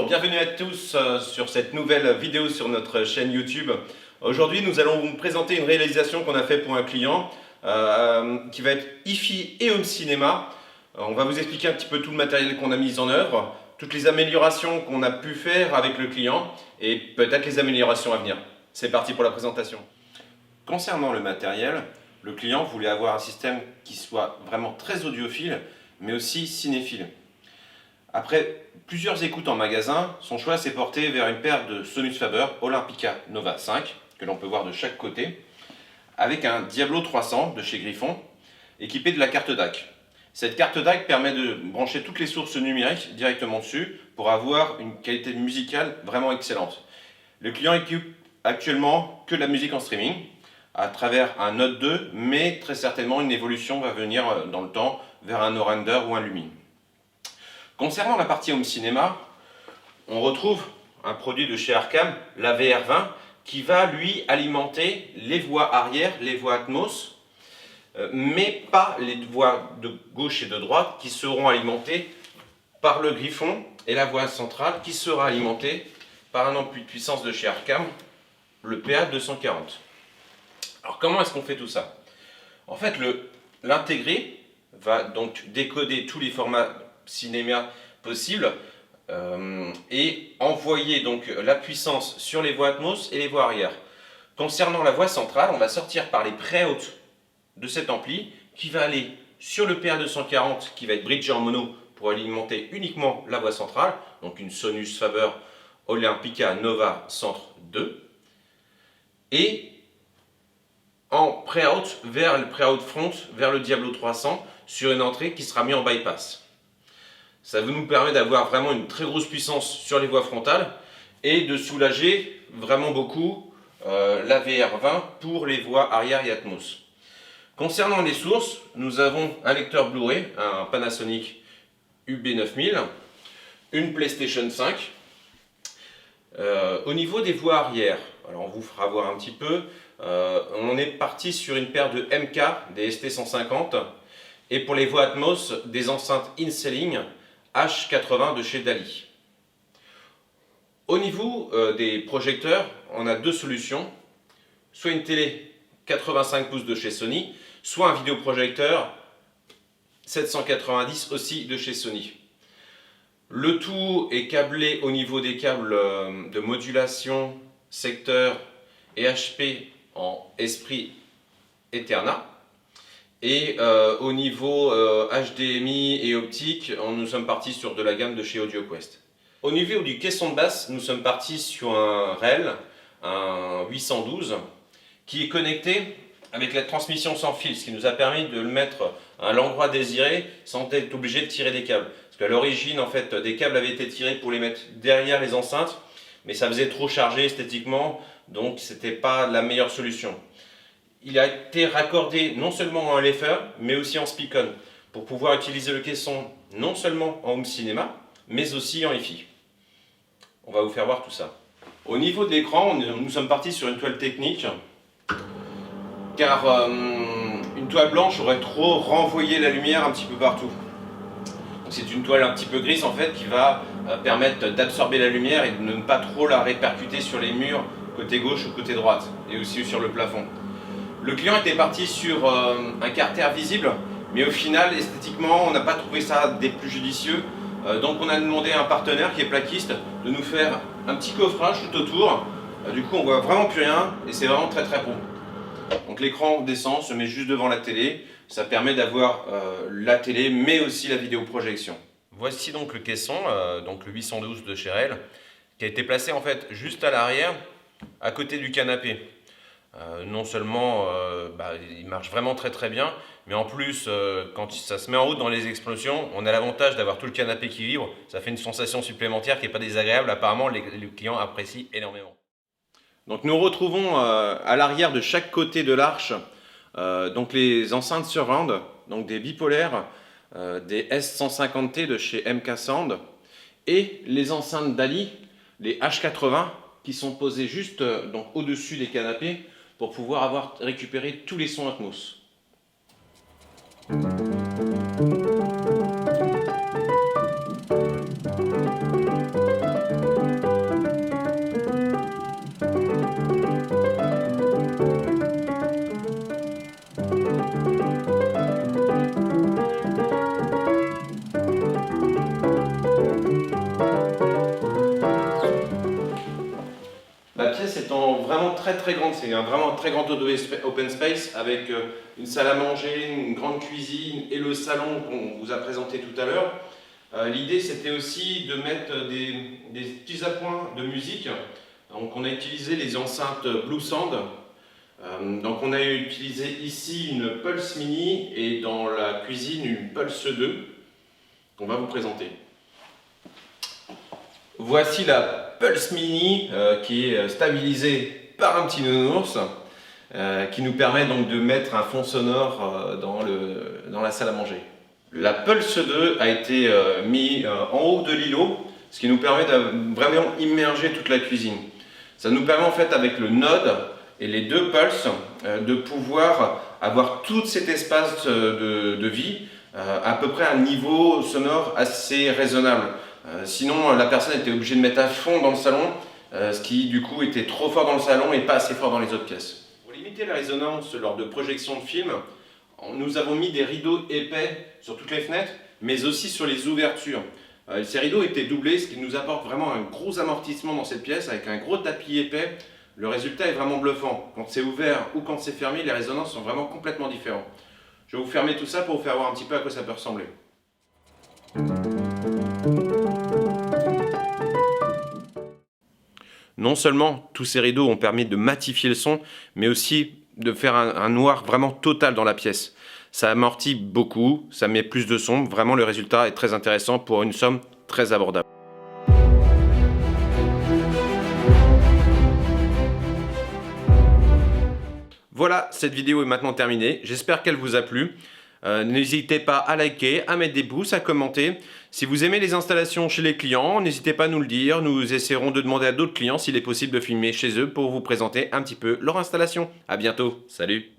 bienvenue à tous sur cette nouvelle vidéo sur notre chaîne YouTube. Aujourd'hui, nous allons vous présenter une réalisation qu'on a fait pour un client qui va être hi-fi et home cinéma. On va vous expliquer un petit peu tout le matériel qu'on a mis en œuvre, toutes les améliorations qu'on a pu faire avec le client et peut-être les améliorations à venir. C'est parti pour la présentation. Concernant le matériel, le client voulait avoir un système qui soit vraiment très audiophile, mais aussi cinéphile. Après plusieurs écoutes en magasin, son choix s'est porté vers une paire de Sonus Faber Olympica Nova 5, que l'on peut voir de chaque côté, avec un Diablo 300 de chez Griffon, équipé de la carte DAC. Cette carte DAC permet de brancher toutes les sources numériques directement dessus pour avoir une qualité musicale vraiment excellente. Le client équipe actuellement que de la musique en streaming à travers un Note 2, mais très certainement une évolution va venir dans le temps vers un No-Render ou un Lumine. Concernant la partie home cinéma, on retrouve un produit de chez Arcam, la VR20, qui va lui alimenter les voix arrière, les voix Atmos, mais pas les voix de gauche et de droite qui seront alimentées par le Griffon et la voix centrale qui sera alimentée par un ampli de puissance de chez Arcam, le PA240. Alors comment est-ce qu'on fait tout ça? En fait, l'intégré va donc décoder tous les formats cinéma possibles et envoyer donc la puissance sur les voix Atmos et les voix arrière. Concernant la voix centrale, on va sortir par les préout de cet ampli qui va aller sur le PA240 qui va être bridgé en mono pour alimenter uniquement la voix centrale, donc une Sonus Faber Olympica Nova Centre 2, et en préout vers le préout front, vers le Diablo 300 sur une entrée qui sera mise en bypass. Ça nous permet d'avoir vraiment une très grosse puissance sur les voies frontales et de soulager vraiment beaucoup la VR20 pour les voies arrière et Atmos. Concernant les sources, nous avons un lecteur Blu-ray, un Panasonic UB9000, une PlayStation 5. Au niveau des voies arrière, alors on vous fera voir un petit peu, on est parti sur une paire de MK, des ST150, et pour les voies Atmos, des enceintes InCelling H80 de chez Dali. Au niveau des projecteurs, on a deux solutions, soit une télé 85 pouces de chez Sony, soit un vidéoprojecteur 790 aussi de chez Sony. Le tout est câblé au niveau des câbles de modulation, secteur et HP en Esprit Eterna. Et au niveau HDMI et optique, nous sommes partis sur de la gamme de chez AudioQuest. Au niveau du caisson de basse, nous sommes partis sur un REL, un 812, qui est connecté avec la transmission sans fil, ce qui nous a permis de le mettre à l'endroit désiré sans être obligé de tirer des câbles. Parce qu'à l'origine, en fait, des câbles avaient été tirés pour les mettre derrière les enceintes, mais ça faisait trop chargé esthétiquement, donc c'était pas la meilleure solution. Il a été raccordé non seulement en LFE, mais aussi en Speakon, pour pouvoir utiliser le caisson non seulement en home cinéma, mais aussi en hi-fi. On va vous faire voir tout ça. Au niveau de l'écran, nous sommes partis sur une toile technique, car une toile blanche aurait trop renvoyé la lumière un petit peu partout. C'est une toile un petit peu grise en fait qui va permettre d'absorber la lumière et de ne pas trop la répercuter sur les murs côté gauche ou côté droite, et aussi sur le plafond. Le client était parti sur un carter visible, mais au final, esthétiquement, on n'a pas trouvé ça des plus judicieux. Donc on a demandé à un partenaire qui est plaquiste de nous faire un petit coffrage tout autour. Du coup, on voit vraiment plus rien et c'est vraiment très très beau. Donc l'écran descend, se met juste devant la télé. Ça permet d'avoir la télé, mais aussi la vidéoprojection. Voici donc le caisson, donc le 812 de chez REL, qui a été placé en fait juste à l'arrière, à côté du canapé. Non seulement il marche vraiment très très bien, mais en plus quand ça se met en route dans les explosions, on a l'avantage d'avoir tout le canapé qui vibre. Ça fait une sensation supplémentaire qui n'est pas désagréable. Apparemment les clients apprécient énormément. Donc nous retrouvons à l'arrière de chaque côté de l'arche donc les enceintes surround, donc des bipolaires, des S150T de chez MK Sound, et les enceintes Dali, les H80, qui sont posées juste donc au-dessus des canapés pour pouvoir avoir récupéré tous les sons Atmos. très grande, c'est vraiment un très grand open space avec une salle à manger, une grande cuisine et le salon qu'on vous a présenté tout à l'heure. L'idée c'était aussi de mettre des petits appoints de musique. Donc on a utilisé les enceintes Bluesound. Donc on a utilisé ici une Pulse Mini et dans la cuisine une Pulse 2 qu'on va vous présenter. Voici la Pulse Mini qui est stabilisée par un petit nounours qui nous permet donc de mettre un fond sonore dans la salle à manger. La Pulse 2 a été mise en haut de l'îlot, ce qui nous permet de vraiment immerger toute la cuisine. Ça nous permet en fait avec le Node et les deux pulses de pouvoir avoir tout cet espace de vie à peu près à un niveau sonore assez raisonnable. Sinon la personne était obligée de mettre à fond dans le salon, ce qui du coup était trop fort dans le salon et pas assez fort dans les autres pièces. Pour limiter la résonance lors de projections de films, nous avons mis des rideaux épais sur toutes les fenêtres, mais aussi sur les ouvertures. Ces rideaux étaient doublés, ce qui nous apporte vraiment un gros amortissement dans cette pièce avec un gros tapis épais. Le résultat est vraiment bluffant. Quand c'est ouvert ou quand c'est fermé, les résonances sont vraiment complètement différentes. Je vais vous fermer tout ça pour vous faire voir un petit peu à quoi ça peut ressembler. Non seulement tous ces rideaux ont permis de matifier le son, mais aussi de faire un noir vraiment total dans la pièce. Ça amortit beaucoup, ça met plus de son. Vraiment, le résultat est très intéressant pour une somme très abordable. Voilà, cette vidéo est maintenant terminée. J'espère qu'elle vous a plu. N'hésitez pas à liker, à mettre des pouces, à commenter. Si vous aimez les installations chez les clients, n'hésitez pas à nous le dire. Nous essaierons de demander à d'autres clients s'il est possible de filmer chez eux pour vous présenter un petit peu leur installation. À bientôt, salut!